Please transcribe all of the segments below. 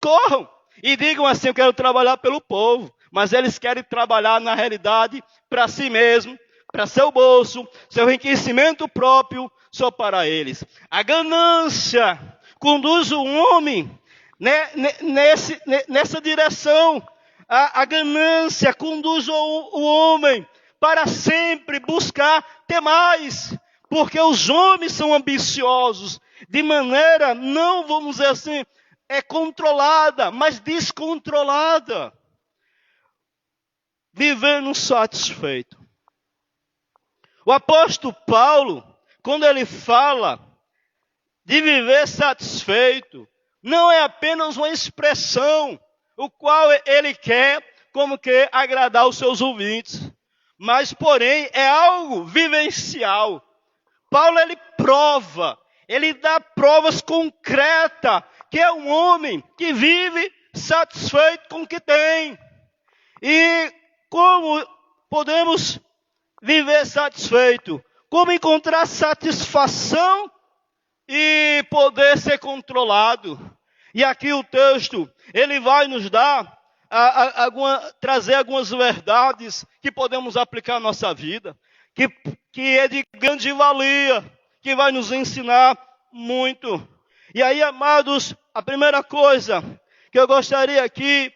corram e digam assim: eu quero trabalhar pelo povo. Mas eles querem trabalhar, na realidade, para si mesmo, para seu bolso, seu enriquecimento próprio, só para eles. A ganância conduz o homem nessa direção. A ganância conduz o homem para sempre buscar ter mais. Porque os homens são ambiciosos, de maneira, não vamos dizer assim, controlada, mas descontrolada. Vivendo satisfeito. O apóstolo Paulo, quando ele fala de viver satisfeito, não é apenas uma expressão, o qual ele quer como que agradar os seus ouvintes, mas porém é algo vivencial. Paulo ele prova, ele dá provas concretas que é um homem que vive satisfeito com o que tem. E como podemos viver satisfeito? Como encontrar satisfação e poder ser controlado? E aqui o texto, ele vai nos dar, trazer algumas verdades que podemos aplicar à nossa vida, que é de grande valia, que vai nos ensinar muito. E aí, amados, a primeira coisa que eu gostaria aqui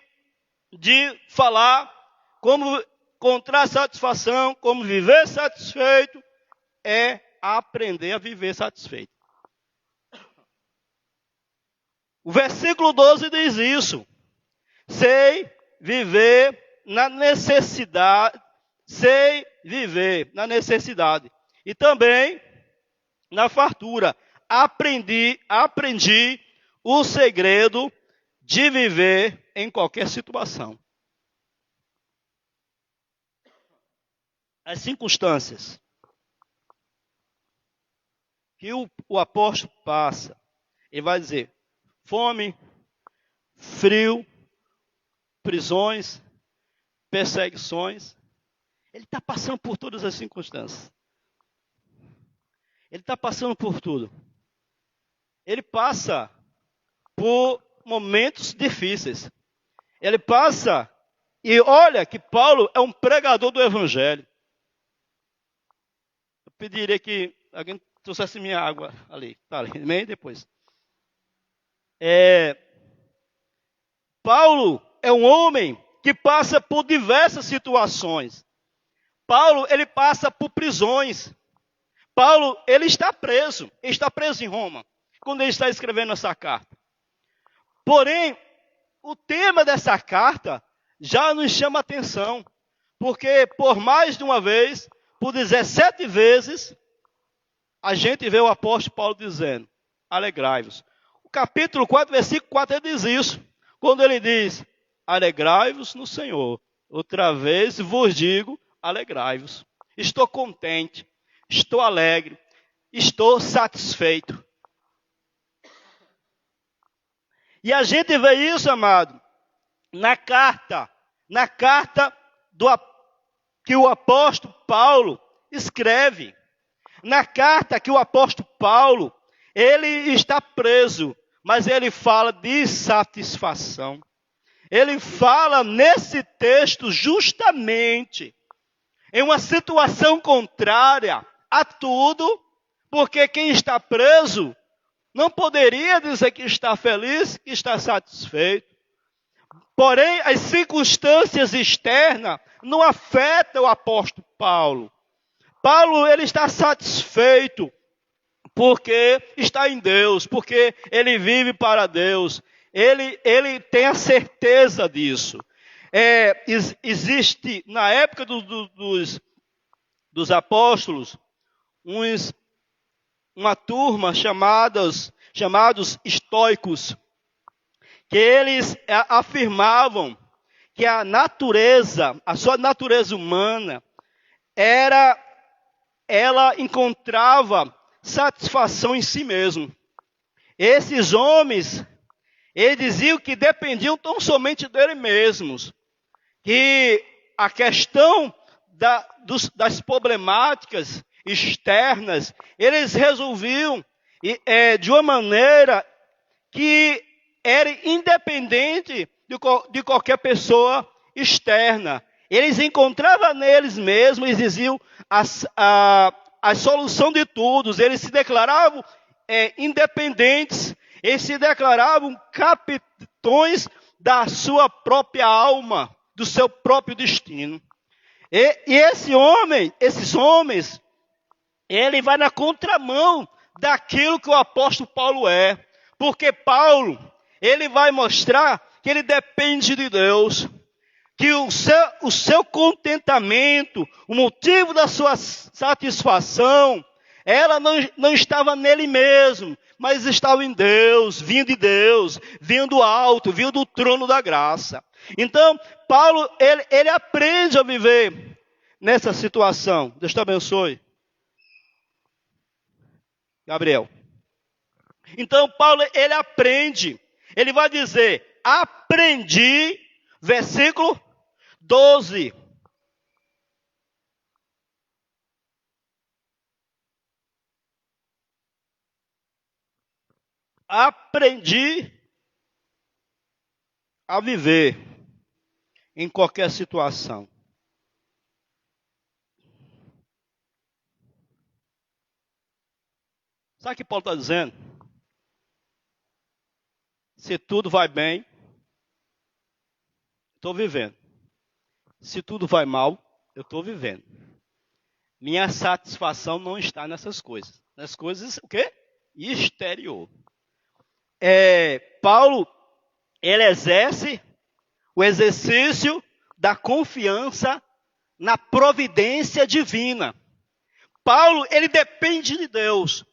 de falar, como encontrar satisfação, como viver satisfeito, é aprender a viver satisfeito. O versículo 12 diz isso. Sei viver na necessidade. E também na fartura. Aprendi o segredo de viver em qualquer situação. As circunstâncias que o apóstolo passa, ele vai dizer: fome, frio, prisões, perseguições. Ele está passando por todas as circunstâncias. Ele está passando por tudo. Ele passa por momentos difíceis. Ele passa, e olha que Paulo é um pregador do evangelho. Eu pediria que alguém trouxesse minha água ali. Tá ali, meio depois. Paulo é um homem que passa por diversas situações. Paulo, ele passa por prisões. Paulo, ele está preso em Roma, quando ele está escrevendo essa carta. Porém, o tema dessa carta já nos chama a atenção, porque por mais de uma vez, por 17 vezes, a gente vê o apóstolo Paulo dizendo: alegrai-vos. O capítulo 4, versículo 4, ele diz isso, quando ele diz: alegrai-vos no Senhor. Outra vez vos digo, alegrai-vos. Estou contente, estou alegre, estou satisfeito. E a gente vê isso, amado, na carta que o apóstolo Paulo escreve. Na carta que o apóstolo Paulo, ele está preso, mas ele fala de satisfação. Ele fala nesse texto justamente em uma situação contrária a tudo, porque quem está preso não poderia dizer que está feliz, que está satisfeito. Porém, as circunstâncias externas não afetam o apóstolo Paulo. Paulo, ele está satisfeito porque está em Deus, porque ele vive para Deus. Ele tem a certeza disso. Existe, na época dos apóstolos, uma turma chamados estoicos, que eles afirmavam que a sua natureza humana, ela encontrava satisfação em si mesmo. Esses homens, eles diziam que dependiam tão somente dele mesmos, que a questão das problemáticas externas, eles resolviam de uma maneira que era independente de qualquer pessoa externa. Eles encontravam neles mesmos, eles diziam a solução de tudo. Eles se declaravam independentes, eles se declaravam capitães da sua própria alma, do seu próprio destino. E esses homens, ele vai na contramão daquilo que o apóstolo Paulo é. Porque Paulo, ele vai mostrar que ele depende de Deus. Que o seu contentamento, o motivo da sua satisfação, ela não estava nele mesmo, mas estava em Deus, vindo do alto, vindo do trono da graça. Então, Paulo, ele aprende a viver nessa situação. Deus te abençoe. Gabriel. Então, Paulo, ele aprende. Ele vai dizer, aprendi, versículo 12. Aprendi a viver em qualquer situação. Sabe o que Paulo está dizendo? Se tudo vai bem, estou vivendo. Se tudo vai mal, eu estou vivendo. Minha satisfação não está nessas coisas. Nas coisas, o quê? Exterior. Paulo, ele exerce o exercício da confiança na providência divina. Paulo, ele depende de Deus.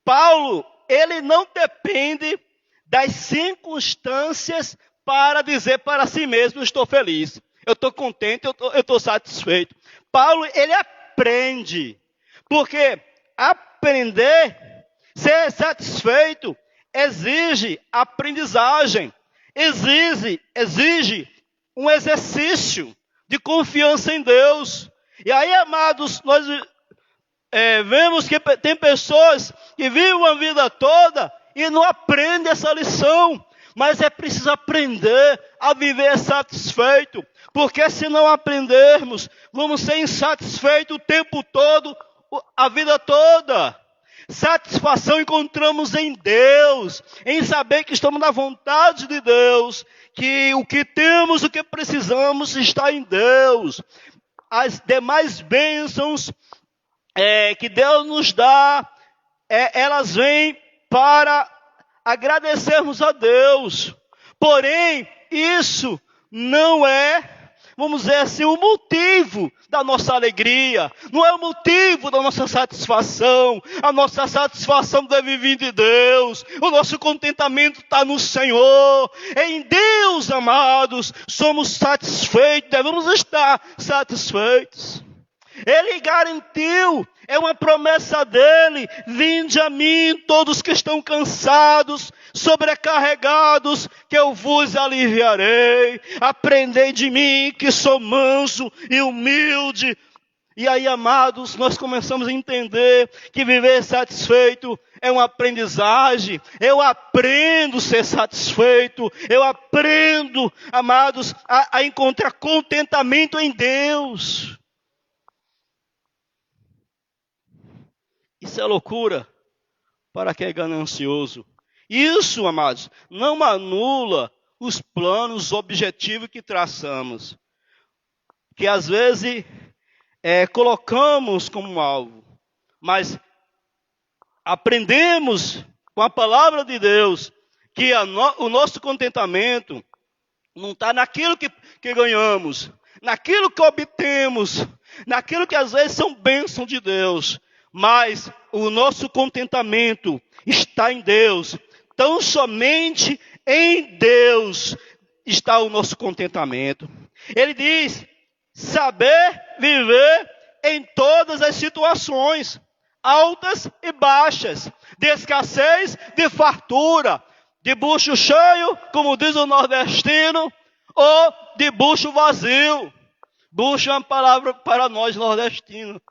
Paulo, ele não depende das circunstâncias para dizer para si mesmo, estou feliz, eu estou contente, eu estou satisfeito. Paulo, ele aprende, porque aprender, ser satisfeito, exige aprendizagem, exige um exercício de confiança em Deus. E aí, amados, nós vemos que tem pessoas que vivem a vida toda e não aprendem essa lição. Mas é preciso aprender a viver satisfeito. Porque se não aprendermos, vamos ser insatisfeitos o tempo todo, a vida toda. Satisfação encontramos em Deus, em saber que estamos na vontade de Deus, que o que temos, o que precisamos está em Deus. As demais bênçãos que Deus nos dá, elas vêm para agradecermos a Deus. Porém, isso não é, vamos dizer assim, o motivo da nossa alegria, não é o motivo da nossa satisfação. A nossa satisfação deve vir de Deus, o nosso contentamento está no Senhor. Em Deus, amados, somos satisfeitos, devemos estar satisfeitos. Ele garantiu, é uma promessa dele, vinde a mim todos que estão cansados, sobrecarregados, que eu vos aliviarei. Aprendei de mim que sou manso e humilde. E aí, amados, nós começamos a entender que viver satisfeito é uma aprendizagem. Eu aprendo a ser satisfeito, eu aprendo, amados, a encontrar contentamento em Deus. Isso é loucura para quem é ganancioso. Isso, amados, não anula os planos, os objetivos que traçamos. Que às vezes colocamos como alvo. Mas aprendemos com a palavra de Deus que o nosso contentamento não está naquilo que ganhamos, naquilo que obtemos, naquilo que às vezes são bênçãos de Deus. Mas o nosso contentamento está em Deus. Tão somente em Deus está o nosso contentamento. Ele diz, saber viver em todas as situações, altas e baixas, de escassez, de fartura, de bucho cheio, como diz o nordestino, ou de bucho vazio. Bucho é uma palavra para nós nordestinos.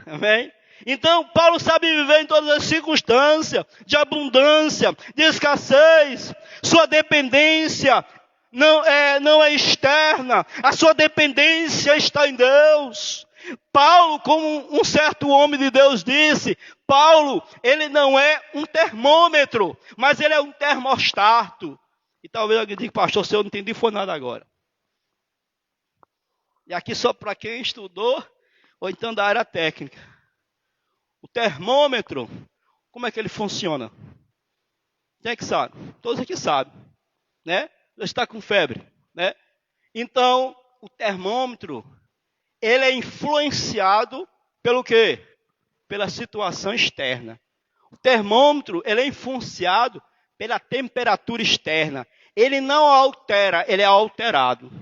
Amém? Então, Paulo sabe viver em todas as circunstâncias, de abundância, de escassez. Sua dependência não é externa, a sua dependência está em Deus. Paulo, como um certo homem de Deus disse, Paulo, ele não é um termômetro, mas ele é um termostato. E talvez alguém diga, pastor, se eu não entendi, foi nada agora. E aqui só para quem estudou, ou então da área técnica. O termômetro, como é que ele funciona? Quem é que sabe? Todos aqui sabem, né? Já está com febre, né? Então, o termômetro, ele é influenciado pelo quê? Pela situação externa. O termômetro, ele é influenciado pela temperatura externa. Ele não altera, ele é alterado.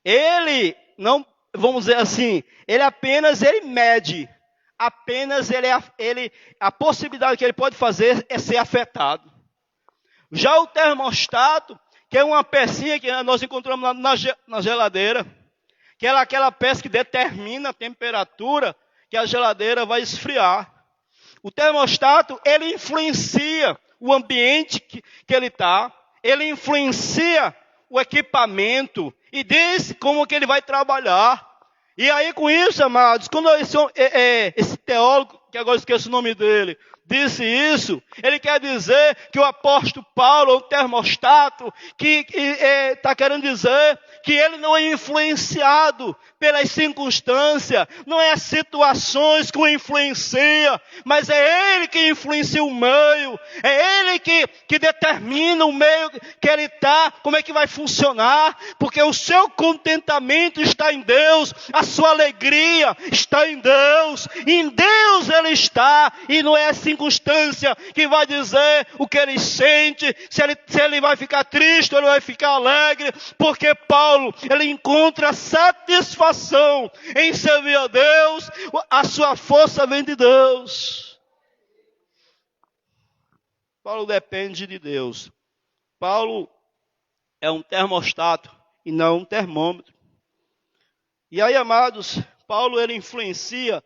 Ele não, vamos dizer assim, ele mede. Apenas a possibilidade que ele pode fazer é ser afetado. Já o termostato, que é uma pecinha que nós encontramos na geladeira, que é aquela peça que determina a temperatura que a geladeira vai esfriar. O termostato, ele influencia o ambiente que ele está, ele influencia o equipamento e diz como que ele vai trabalhar. E aí com isso, amados, quando esse teólogo, que agora eu esqueço o nome dele, disse isso, ele quer dizer que o apóstolo Paulo é um termostato, que está querendo dizer que ele não é influenciado pelas circunstâncias, não é as situações que o influencia, mas é ele que influencia o meio, é ele que determina o meio que ele está, como é que vai funcionar, porque o seu contentamento está em Deus, a sua alegria está em Deus ele está, e não é a circunstância que vai dizer o que ele sente, se ele vai ficar triste ou ele vai ficar alegre, porque Paulo, ele encontra satisfação em servir a Deus, a sua força vem de Deus. Paulo depende de Deus. Paulo é um termostato e não um termômetro. E aí, amados, Paulo ele influencia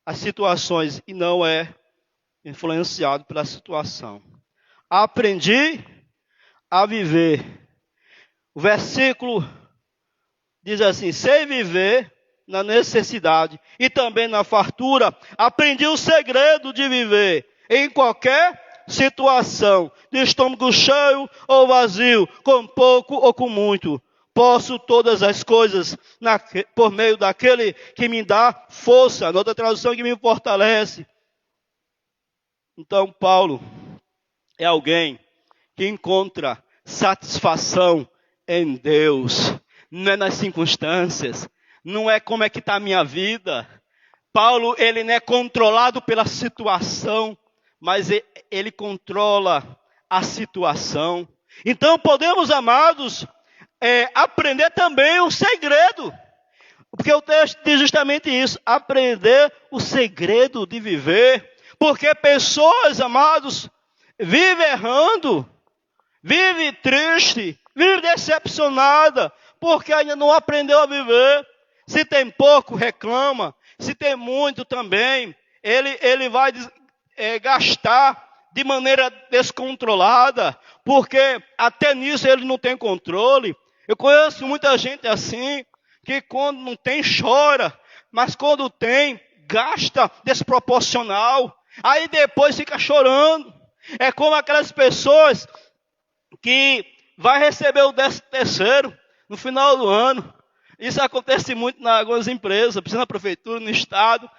as situações e não é influenciado pela situação. Aprendi a viver. O versículo diz assim: sei viver na necessidade e também na fartura. Aprendi o segredo de viver em qualquer situação, de estômago cheio ou vazio, com pouco ou com muito. Posso todas as coisas por meio daquele que me dá força, noutra tradução que me fortalece. Então Paulo é alguém que encontra satisfação em Deus, não é nas circunstâncias, não é como é que está a minha vida. Paulo, ele não é controlado pela situação, mas ele controla a situação. Então podemos, amados, aprender também o segredo, porque o texto diz justamente isso, aprender o segredo de viver, porque pessoas, amados, vivem errando, vivem triste, vivem decepcionada, porque ainda não aprendeu a viver. Se tem pouco, reclama, se tem muito também, ele vai gastar de maneira descontrolada, porque até nisso ele não tem controle. Eu conheço muita gente assim, que quando não tem chora, mas quando tem, gasta desproporcional, aí depois fica chorando. É como aquelas pessoas que vai receber o 13º no final do ano. Isso acontece muito em algumas empresas, precisa na prefeitura, no estado,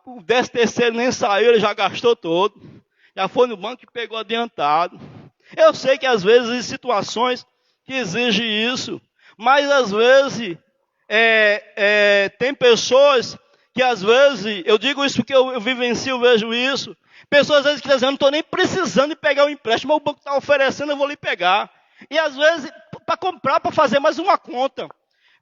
o 13º nem saiu, ele já gastou todo. Já foi no banco e pegou adiantado. Eu sei que às vezes em situações que exigem isso, mas às vezes tem pessoas que às vezes, eu digo isso porque eu vivencio, eu vejo isso, pessoas às vezes que dizem, eu não estou nem precisando de pegar o empréstimo, mas o banco está oferecendo, eu vou lhe pegar. E às vezes, para comprar, para fazer mais uma conta,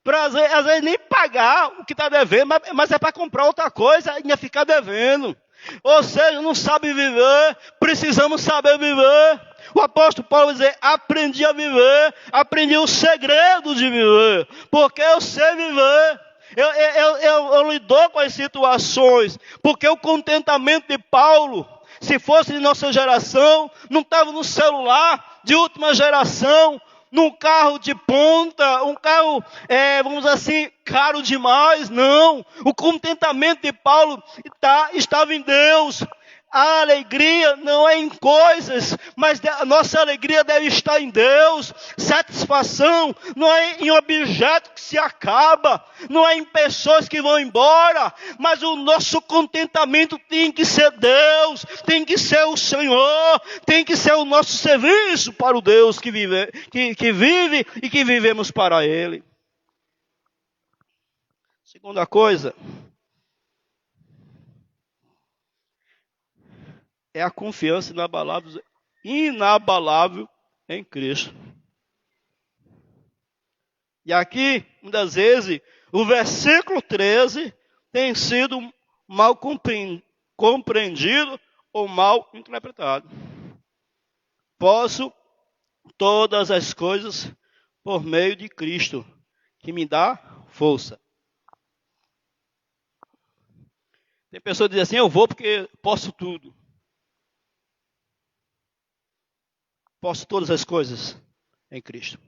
para às vezes nem pagar o que está devendo, mas é para comprar outra coisa e ainda ficar devendo. Ou seja, não sabe viver, precisamos saber viver. O apóstolo Paulo vai dizer, aprendi a viver, aprendi o segredo de viver, porque eu sei viver. eu lido com as situações, porque o contentamento de Paulo, se fosse de nossa geração, não estava no celular de última geração, num carro de ponta, um carro, vamos dizer assim, caro demais. Não, o contentamento de Paulo estava em Deus. A alegria não é em coisas, mas a nossa alegria deve estar em Deus. Satisfação não é em objeto que se acaba, não é em pessoas que vão embora, mas o nosso contentamento tem que ser Deus, tem que ser o Senhor, tem que ser o nosso serviço para o Deus que vive e que vivemos para Ele. Segunda coisa, é a confiança inabalável em Cristo. E aqui, muitas vezes, o versículo 13 tem sido mal compreendido ou mal interpretado. Posso todas as coisas por meio de Cristo, que me dá força. Tem pessoas que dizem assim, eu vou porque posso tudo. Posso todas as coisas em Cristo.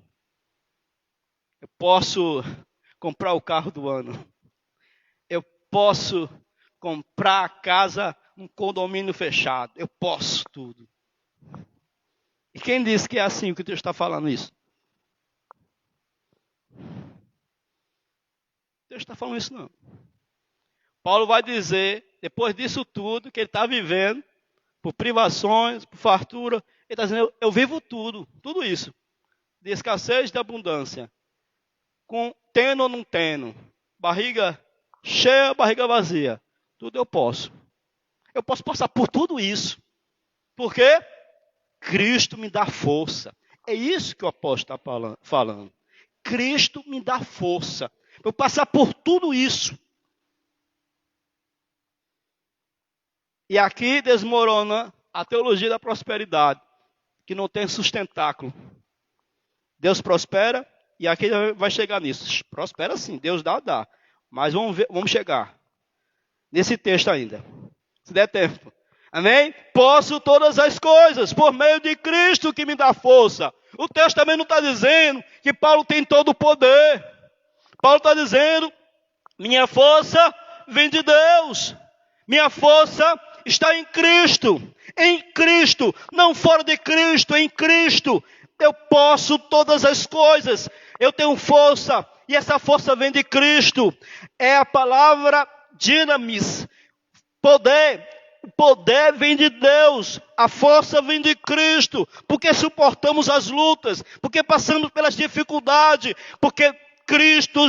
Eu posso comprar o carro do ano. Eu posso comprar a casa num condomínio fechado. Eu posso tudo. E quem disse que é assim que Deus está falando isso? Deus está falando isso não. Paulo vai dizer, depois disso tudo, que ele está vivendo, por privações, por fartura, ele está dizendo, eu vivo tudo isso, de escassez e de abundância, tendo ou não tendo, barriga cheia, barriga vazia, tudo eu posso passar por tudo isso, porque Cristo me dá força, é isso que o apóstolo está falando, Cristo me dá força, para eu passar por tudo isso. E aqui desmorona a teologia da prosperidade, que não tem sustentáculo. Deus prospera, e aqui vai chegar nisso. Prospera sim, Deus dá. Mas vamos chegar nesse texto ainda, se der tempo. Amém? Posso todas as coisas por meio de Cristo que me dá força. O texto também não está dizendo que Paulo tem todo o poder. Paulo está dizendo, minha força vem de Deus. Minha força está em Cristo, não fora de Cristo, em Cristo. Eu posso todas as coisas, eu tenho força, e essa força vem de Cristo. É a palavra dinamis, poder. O poder vem de Deus, a força vem de Cristo, porque suportamos as lutas, porque passamos pelas dificuldades, porque Cristo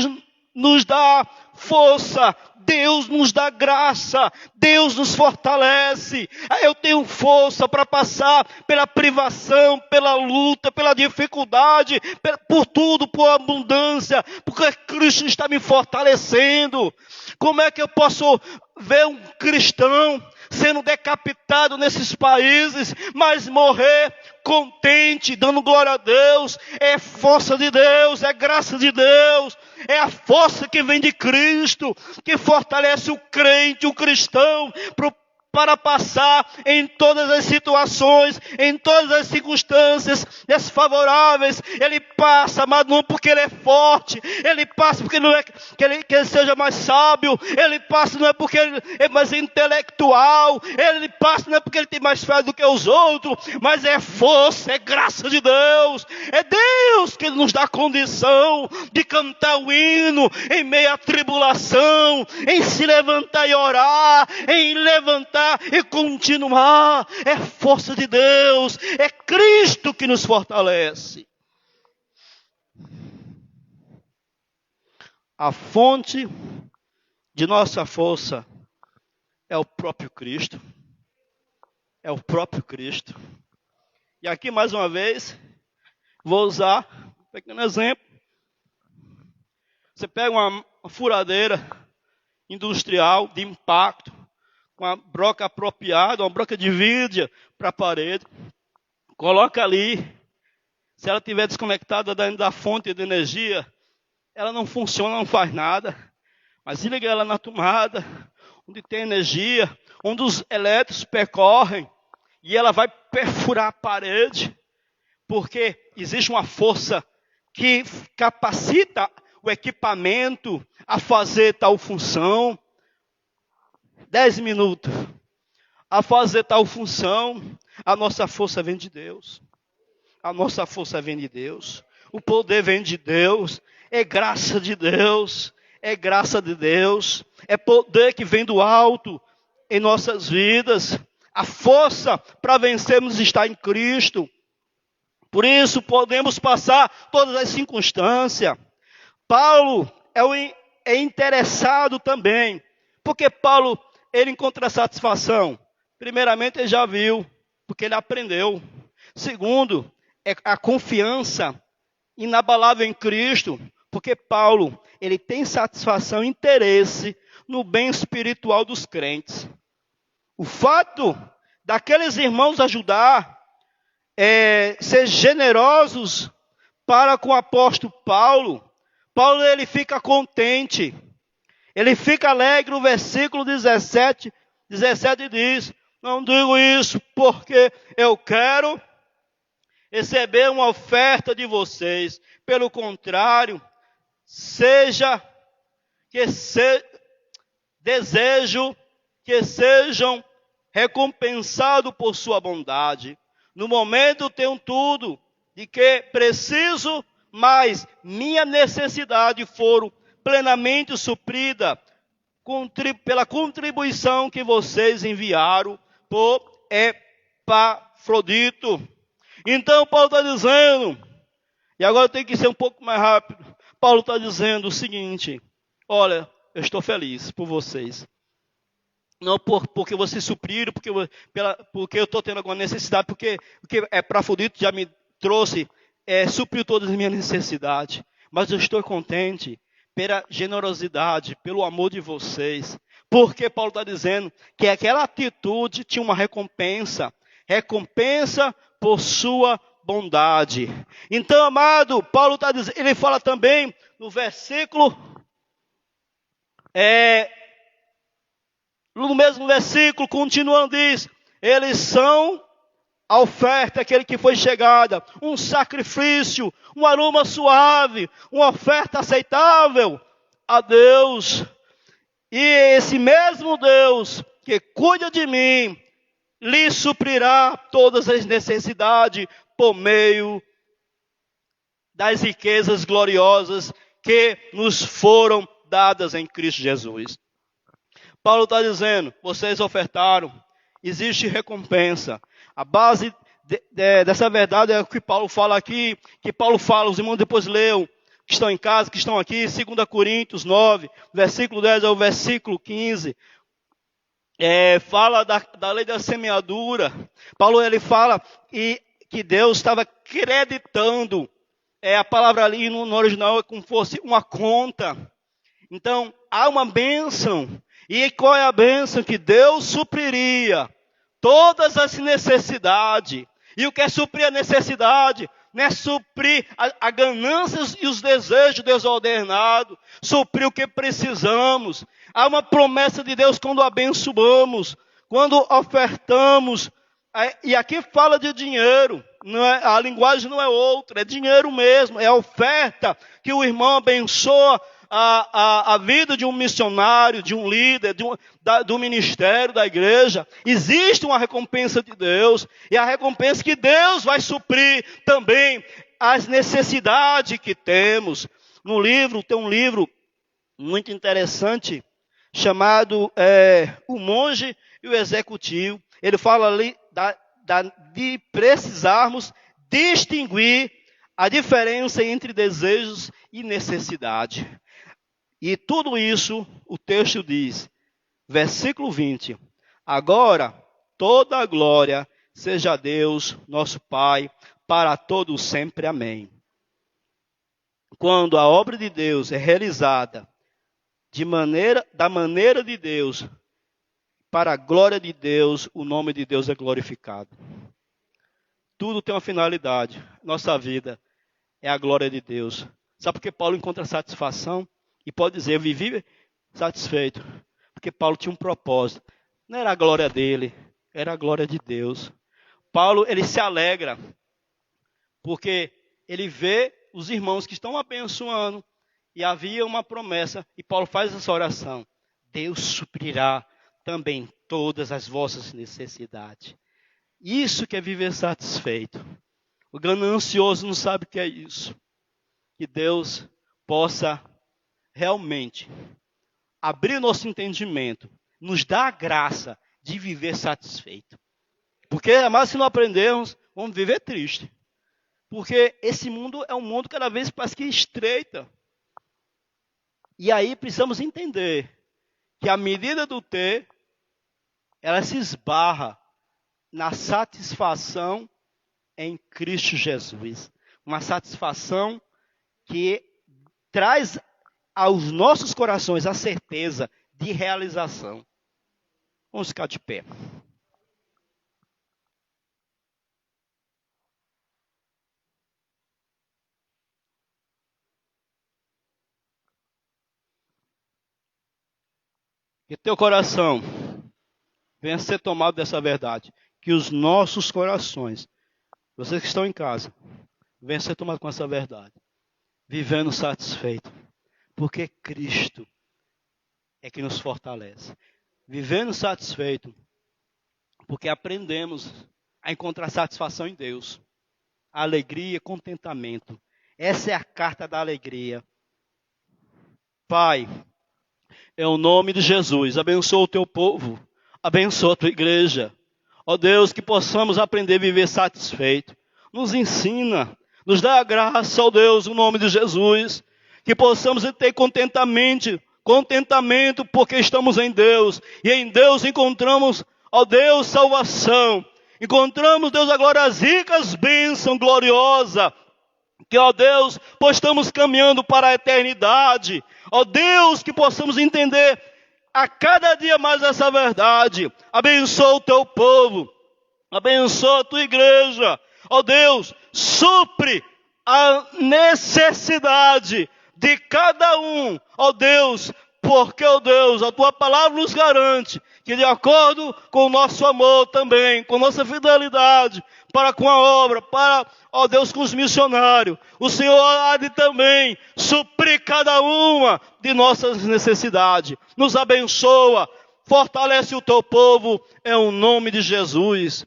nos dá força, Deus nos dá graça, Deus nos fortalece. Eu tenho força para passar pela privação, pela luta, pela dificuldade, por tudo, por abundância, porque Cristo está me fortalecendo. Como é que eu posso ver um cristão sendo decapitado nesses países, mas morrer contente, dando glória a Deus? É força de Deus, é graça de Deus, é a força que vem de Cristo, que fortalece o crente, o cristão, para passar em todas as situações, em todas as circunstâncias desfavoráveis. Ele passa, mas não porque ele é forte, ele passa porque não é que ele seja mais sábio, ele passa não é porque ele é mais intelectual, ele passa não é porque ele tem mais fé do que os outros, mas é força, é graça de Deus, é Deus que nos dá condição de cantar o hino em meio à tribulação, em se levantar e orar, em levantar e continuar. É força de Deus, é Cristo que nos fortalece. A fonte de nossa força é o próprio Cristo. É o próprio Cristo. E aqui mais uma vez vou usar um pequeno exemplo. Você pega uma furadeira industrial de impacto, com uma broca apropriada, uma broca de vidro para a parede, coloca ali. Se ela estiver desconectada da fonte de energia, ela não funciona, não faz nada. Mas liga ela na tomada, onde tem energia, onde os elétrons percorrem, e ela vai perfurar a parede, porque existe uma força que capacita o equipamento a fazer tal função. 10 minutos a fazer tal função. A nossa força vem de Deus. A nossa força vem de Deus. O poder vem de Deus. É graça de Deus. É graça de Deus. É poder que vem do alto em nossas vidas. A força para vencermos está em Cristo. Por isso podemos passar todas as circunstâncias. Paulo é interessado também. Porque Paulo, ele encontra satisfação. Primeiramente, ele já viu, porque ele aprendeu. Segundo, é a confiança inabalável em Cristo. Porque Paulo, ele tem satisfação e interesse no bem espiritual dos crentes. O fato daqueles irmãos ajudar, ser generosos para com o apóstolo Paulo, Paulo ele fica contente, ele fica alegre. O versículo 17 diz: não digo isso porque eu quero receber uma oferta de vocês, pelo contrário, desejo que sejam recompensados por sua bondade. No momento tenho tudo de que preciso, mas minha necessidade foram plenamente suprida pela contribuição que vocês enviaram por Epafrodito. Então Paulo está dizendo, e agora eu tenho que ser um pouco mais rápido. Paulo está dizendo o seguinte: olha, eu estou feliz por vocês. Não porque vocês supriram, porque eu estou tendo alguma necessidade, porque Epafrodito já me trouxe, supriu todas as minhas necessidades. Mas eu estou contente pela generosidade, pelo amor de vocês. Porque Paulo está dizendo que aquela atitude tinha uma recompensa por sua bondade. Então, amado, Paulo está dizendo, ele fala também no versículo, no mesmo versículo, continuando, diz: eles são a oferta, aquele que foi chegada, um sacrifício, um aroma suave, uma oferta aceitável a Deus. E esse mesmo Deus que cuida de mim, lhe suprirá todas as necessidades por meio das riquezas gloriosas que nos foram dadas em Cristo Jesus. Paulo está dizendo, vocês ofertaram, existe recompensa. A base dessa verdade é o que Paulo fala aqui, que Paulo fala, os irmãos depois leiam, que estão em casa, que estão aqui, 2 Coríntios 9, versículo 10 ao versículo 15. Fala da lei da semeadura. Paulo ele fala que Deus estava creditando, a palavra ali no original é como se fosse uma conta. Então, há uma bênção. E qual é a bênção? Que Deus supriria todas as necessidades. E o que é suprir a necessidade? Não é suprir a ganância e os desejos desordenados. Suprir o que precisamos. Há uma promessa de Deus quando abençoamos, quando ofertamos. E aqui fala de dinheiro. A linguagem não é outra, é dinheiro mesmo. É a oferta que o irmão abençoa a vida de um missionário, de um líder, do ministério, da igreja. Existe uma recompensa de Deus, e a recompensa que Deus vai suprir também as necessidades que temos. Tem um livro muito interessante, chamado O Monge e o Executivo. Ele fala ali de precisarmos distinguir a diferença entre desejos e necessidade. E tudo isso, o texto diz, versículo 20, agora toda a glória seja a Deus, nosso Pai, para todos sempre. Amém. Quando a obra de Deus é realizada da maneira de Deus, para a glória de Deus, o nome de Deus é glorificado. Tudo tem uma finalidade. Nossa vida é a glória de Deus. Sabe por que Paulo encontra satisfação? E pode dizer, eu vivi satisfeito, porque Paulo tinha um propósito. Não era a glória dele, era a glória de Deus. Paulo, ele se alegra, porque ele vê os irmãos que estão abençoando, e havia uma promessa, e Paulo faz essa oração: Deus suprirá também todas as vossas necessidades. Isso que é viver satisfeito. O ganancioso não sabe o que é isso. Que Deus possa realmente abrir nosso entendimento, nos dar a graça de viver satisfeito. Porque, mas se não aprendermos, vamos viver triste. Porque esse mundo é um mundo cada vez parece que estreita. E aí precisamos entender que a medida do ter, ela se esbarra na satisfação em Cristo Jesus. Uma satisfação que traz aos nossos corações a certeza de realização. Vamos ficar de pé. Que teu coração venha ser tomado dessa verdade. Que os nossos corações, vocês que estão em casa, venham ser tomados com essa verdade. Vivendo satisfeito. Porque Cristo é que nos fortalece. Vivendo satisfeito. Porque aprendemos a encontrar satisfação em Deus. Alegria e contentamento. Essa é a carta da alegria. Pai, em nome de Jesus, abençoa o teu povo. Abençoa a tua igreja. Ó Deus, que possamos aprender a viver satisfeito. Nos ensina, nos dá a graça, ó Deus, no nome de Jesus. Que possamos ter contentamento porque estamos em Deus. E em Deus encontramos, ó Deus, salvação. Encontramos, Deus, agora as ricas bênçãos gloriosas. Que, ó Deus, pois estamos caminhando para a eternidade. Ó Deus, que possamos entender a cada dia mais essa verdade. Abençoa o teu povo. Abençoa a tua igreja. Ó Deus, supre a necessidade de cada um. Ó Deus, porque, ó Deus, a tua palavra nos garante que de acordo com o nosso amor também, com nossa fidelidade para com a obra, para, ó Deus, com os missionários, o Senhor há de também suprir cada uma de nossas necessidades. Nos abençoa, fortalece o teu povo, em o nome de Jesus.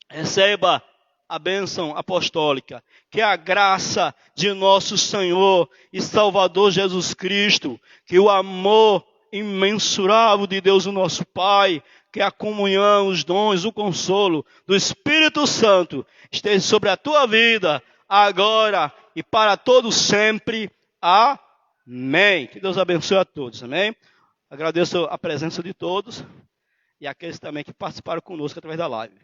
Receba a bênção apostólica, que a graça de nosso Senhor e Salvador Jesus Cristo, que o amor imensurável de Deus o nosso Pai, que a comunhão, os dons, o consolo do Espírito Santo esteja sobre a tua vida, agora e para todos sempre. Amém. Que Deus abençoe a todos, amém? Agradeço a presença de todos e aqueles também que participaram conosco através da live.